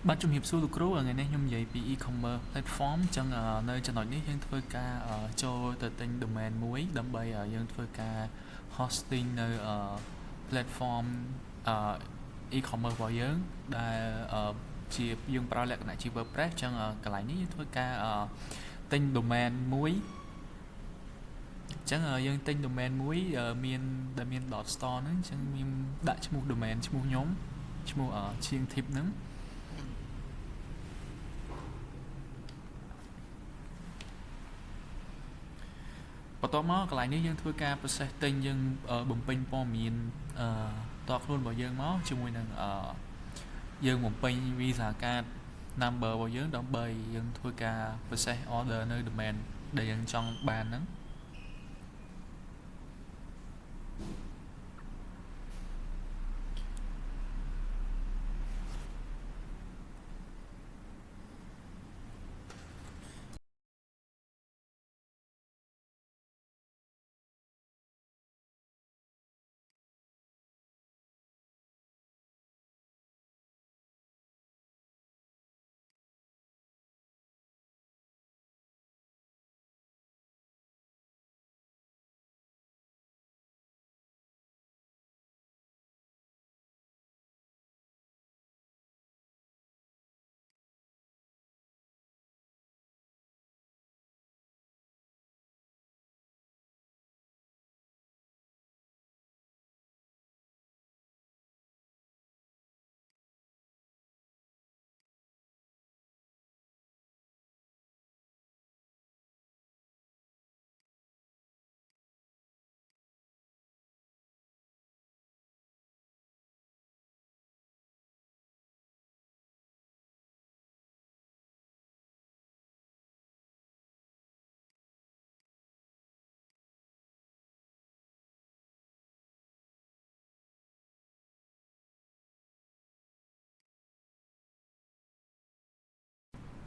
Bạnជំរាបសួរលោកគ្រូថ្ងៃនេះខ្ញុំនិយាយពី e-commerce platform អញ្ចឹងនៅចំណុចនេះយើងធ្វើការចូលទៅទិញ domain មួយដើម្បីយើងធ្វើការ hosting នៅplatform អឺ e-commerce របស់យើងដែលជាយើងប្រើលក្ខណៈជា WordPress អញ្ចឹងកន្លែងនេះយើងធ្វើការទិញ domain មួយអញ្ចឹងយើងទិញ domain មួយមានដែលមាន .store ហ្នឹងអញ្ចឹងខ្ញុំដាក់ឈ្មោះ domain ឈ្មោះខ្ញុំឈ្មោះឈៀង tip ហ្នឹងបន្ទាប់មកកន្លែងនេះយើងធ្វើការ process ទិញយើងបំពេញព័ត៌មានតខ្លួនរបស់យើងមកជាមួយនឹងយើងបំពេញ visa card number របស់យើងដើម្បីយើងធ្វើការ process order នៅ domain ដែលយើងចង់បានហ្នឹង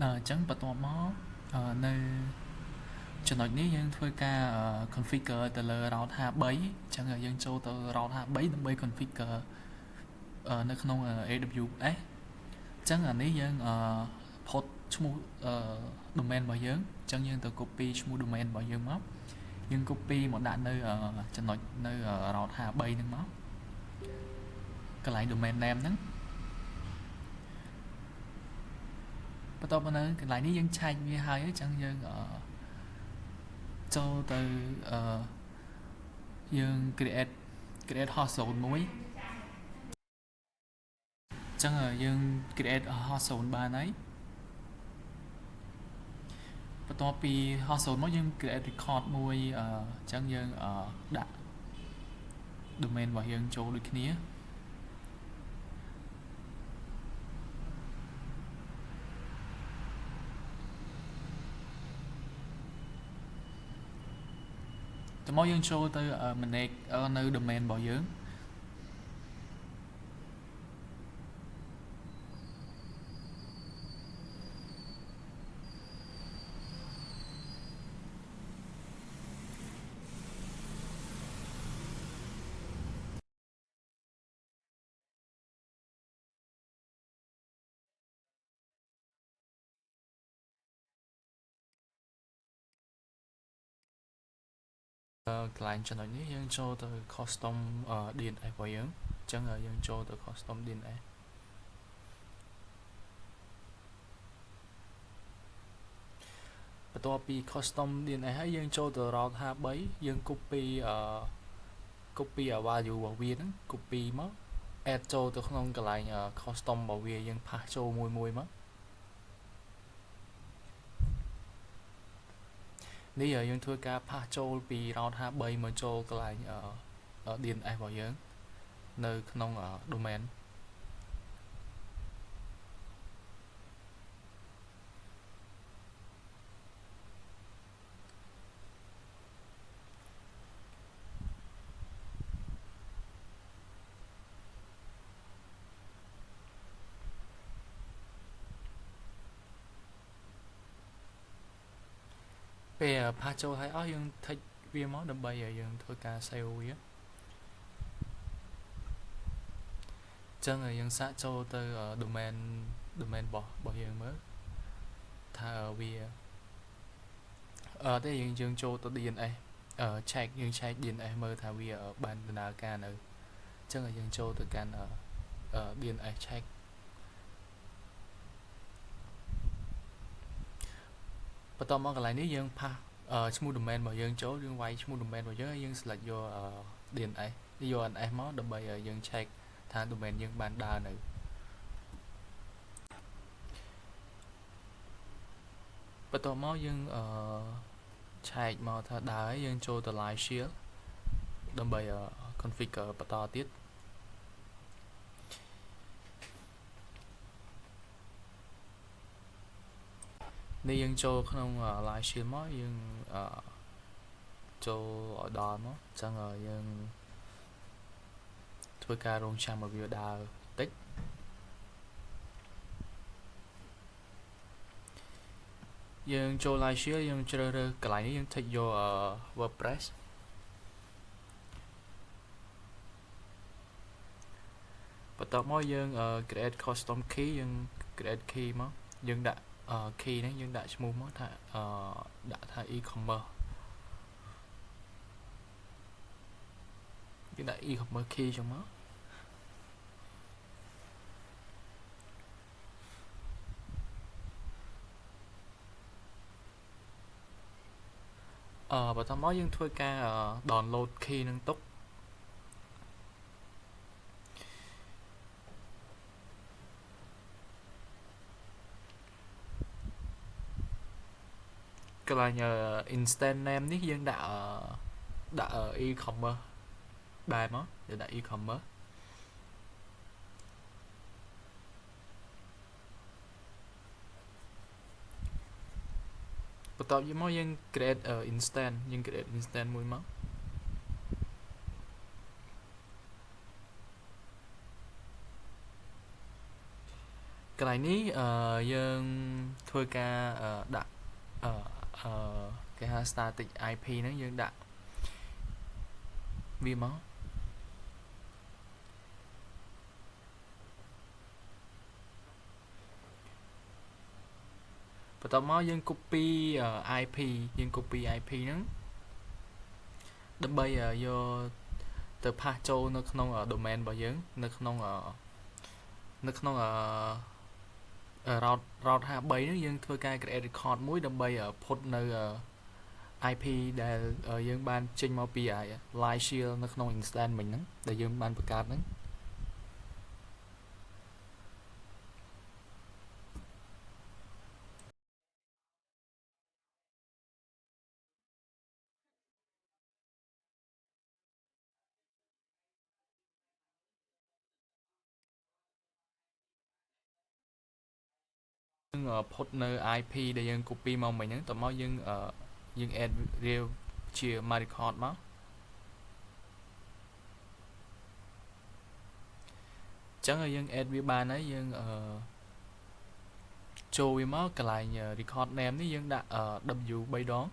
អញ្ចឹងបន្ទាប់មកនៅចំណុចនេះយើងធ្វើការconfigure ទៅលើ router 3អញ្ចឹងយើងចូលទៅ router 3ដើម្បី configure នៅក្នុង AWS អញ្ចឹងអានេះយើងផុតឈ្មោះdomain របស់យើងអញ្ចឹងយើងទៅ copy ឈ្មោះ domain របស់យើងមកយើង copy មកដាក់នៅចំណុចនៅ router 3ហ្នឹងមកកន្លែង domain name ហ្នឹងបន្ទាប់មកនៅកន្លែងនេះយើងឆែកវាហើយអញ្ចឹងយើងចូលទៅយើង create host zone មួយអញ្ចឹងយើង create host zone បានហើយបន្ទាប់ពី host zone មកយើង create record មួយអញ្ចឹងយើងដាក់ domain របស់យើងចូលដូចគ្នាតមកយើងចូលទៅ manage នៅ domain របស់យើងកន្លែងចំណុចនេះយើងចូលទៅ custom DNS របស់យើងអញ្ចឹងយើងចូលទៅ custom DNS បន្ទាប់ពី custom DNS ហើយយើងចូលទៅ router 3យើង copy value របស់វាហ្នឹង copy មក add ចូលទៅក្នុងកន្លែង custom របស់វាយើងផាសចូលមួយមកនេះយើងធ្វើការផាសចូលពី router 3មកចូលកន្លែង DNS របស់យើងនៅក្នុង domain ពេលផាសចូលហើយអស់យើង take វាមកដើម្បីឲ្យយើងធ្វើការ save វាអញ្ចឹងយើងសាកចូលទៅ domain domain bỏ dương mới tha vì thế dương dương cho tôi DNA check dương check DNA mới tha vì ở ban đà ca nữa chắc là dương cho tôi can DNA check bắt đầu cái lại nếu dương pa smooth domain bỏ dương chỗ dương quay smooth domain bỏ dương dương select vô DNA đi vô anh em nó đâm bây dương check tha domain dương ban đà nữa bắt đầu máu dương check mà tha đá dương cho từ lại share đâm bây configure bắt đầu tiếtนี่ยังโจក្នុង live stream មកយើងចូលឲ្យដល់មកចឹងយើងធ្វើការរងចាំឲ្យវាដើរតិចយើងចូល live stream យើងជ្រើសរើសកន្លែងនេះយើង take យក WordPress បន្ទាប់មកយើង create custom key យើង create key មកយើងដាក់key នេះយើងដាក់ឈ្មោះមកថាដាក់ថា e-commerce យើងដាក់ e-commerce key ចឹងមកបន្ទាប់មកយើងធ្វើការ download key នឹងទុកកន្លែង instant name នេះយើងដាក់ e-commerce ដែរមកយើងដាក់ e-commerce បន្ទាប់មកយើង create instant យើង create instant មួយមកកន្លែងនេះយើងធ្វើការដាក់គេហៅ static IP ហ្នឹងយើងដាក់វាមកបន្ទាប់មកយើង copy IP យើង copy IP ហ្នឹងដើម្បីយកទៅផាសចូលនៅក្នុង domain របស់យើងនៅក្នុង route 53ហ្នឹងយើងធ្វើការ create record មួយដើម្បីផុតនៅ IP ដែលយើងបានចេញមកពី live share នៅក្នុង instant មិញហ្នឹងដែលយើងបានបង្កើតហ្នឹងផុតនៅ IP ដែលយើង copy មកមិញហ្នឹងតមកយើង add វាជា my record មកចឹងយើង add វាបានហើយយើងចូលវាមកកន្លែង record name នេះយើងដាក់ W 3 ដង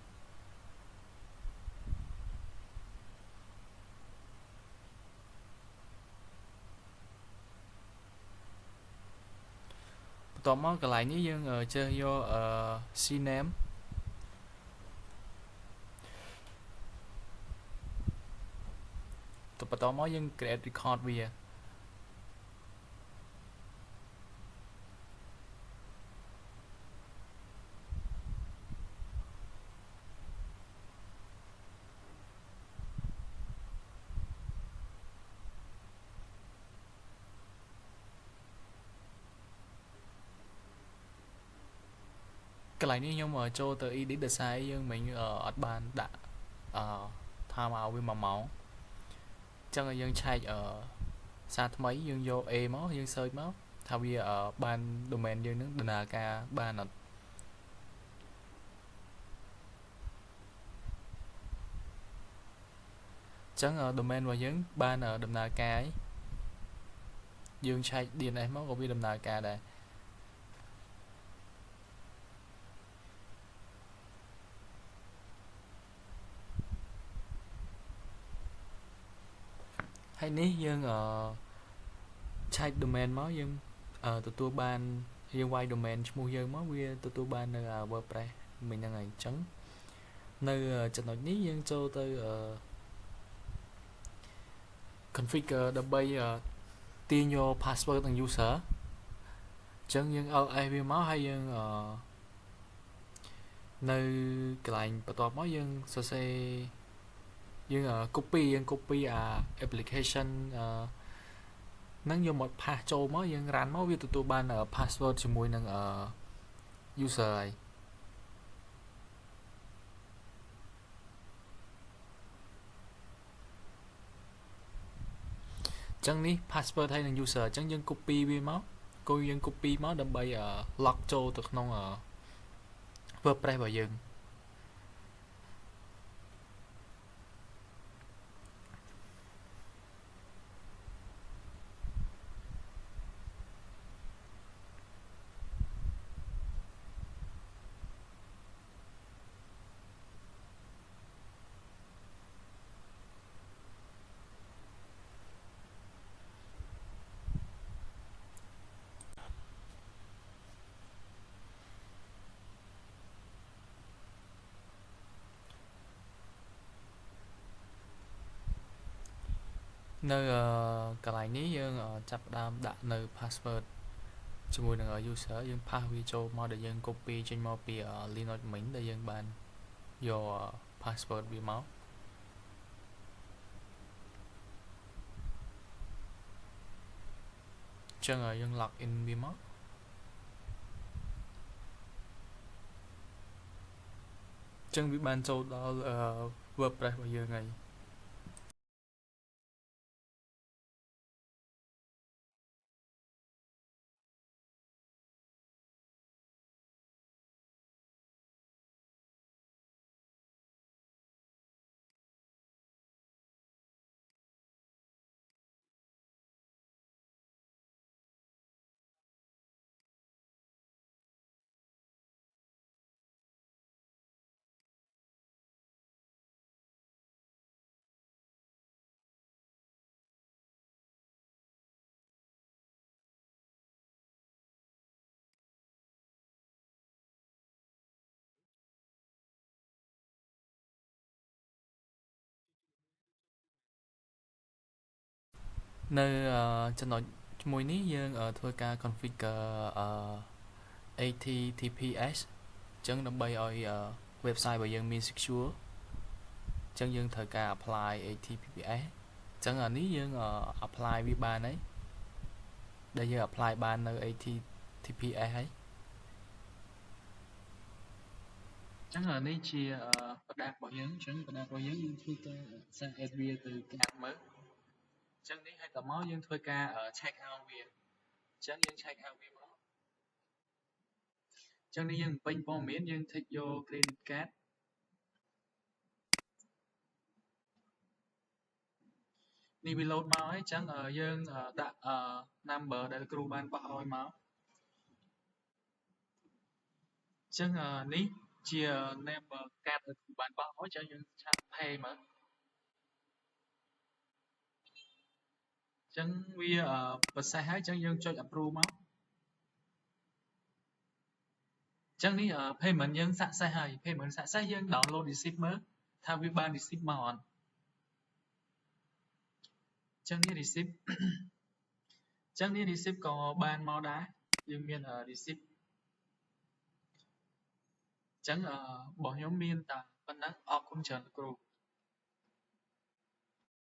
បន្ទាប់មកកន្លែងនេះយើងជ្រើសយក cname ទៅបន្ទាប់មកយើង create record វាកន្លែងនេះខ្ញុំចូលទៅ edit ដោយសារយើងមិញអត់បានដាក់ថាមកវា1ម៉ោងចឹងយើងឆែកសារថ្មីយើងយក A មកយើង search មកថាវាបាន domain យើងនឹងដំណើរការបានអត់ចឹង domain របស់យើងបានដំណើរការយើងឆែក DNS មកក៏វាដំណើរការដែរហើយនេះយើងឆែក domain មកយើងទទួលបាន យើងវាយ domain ឈ្មោះយើងមកវាទទួលបាននៅ WordPress មិញហ្នឹងហើយអញ្ចឹងនៅចំណុចនេះយើងចូលទៅconfigure ដើម្បីទាញយក password និង user អញ្ចឹងយើង ls វាមកហើយយើងនៅកន្លែងបន្ទាប់មកយើងសរសេរយើង copy application ហ្នឹងយកមក pass ចូលមកយើង run មកវាទទួលបាន password ជាមួយនឹង user ហើយអញ្ចឹងនេះ password ហើយនឹង user អញ្ចឹងយើង copy វាមកយើង copy មកដើម្បី lock ចូលទៅក្នុង WordPress របស់យើងនៅកន្លែងនេះយើងចាប់ផ្ដើមដាក់នៅ password ជាមួយនឹង user យើង pass វាចូលមកដែលយើង copy ចេញមកពី Linux មិញដែលយើងបានយក password វាមកអញ្ចឹងយើង log in វាមកអញ្ចឹងវាបានចូលដល់ WordPress របស់យើងហើយនៅចំណុចជាមួយនេះយើងធ្វើការ configure HTTPS អញ្ចឹងដើម្បីឲ្យ website របស់យើងមាន secure អញ្ចឹងយើងត្រូវការ apply HTTPS អញ្ចឹងនេះយើង apply វាបានហើយដែលយើង apply បាននៅ HTTPS ហើយអញ្ចឹងនេះជាប្រដាប់របស់យើងអញ្ចឹងប្រដាប់របស់យើងធ្វើការសាក add វាទៅកាត់មើលអញ្ចឹងនេះហើយតមកយើងធ្វើការ check out វាអញ្ចឹងយើង check out វាមកអញ្ចឹងនេះយើងពេញព័ត៌មានយើង take យក credit card នេះវា load មកហើយអញ្ចឹងយើងដាក់ number ដែលគ្រូបានបោះឲ្យមកអញ្ចឹងនេះជា number card ដែលគ្រូបានបោះឲ្យអញ្ចឹងយើងឆាប់ pay មកអញ្ចឹងវា process ហើយអញ្ចឹងយើងចុច approve មកអញ្ចឹងនេះ payment យើង success ហើយ payment success យើង download receipt មើលថាវាបាន receipt មកអត់អញ្ចឹងនេះ receipt អញ្ចឹងនេះ receipt ក៏បានមកដែរយើងមាន receipt អញ្ចឹងរបស់ខ្ញុំមានតែប៉ុណ្ណឹងអរគុណច្រើនលោកគ្រូ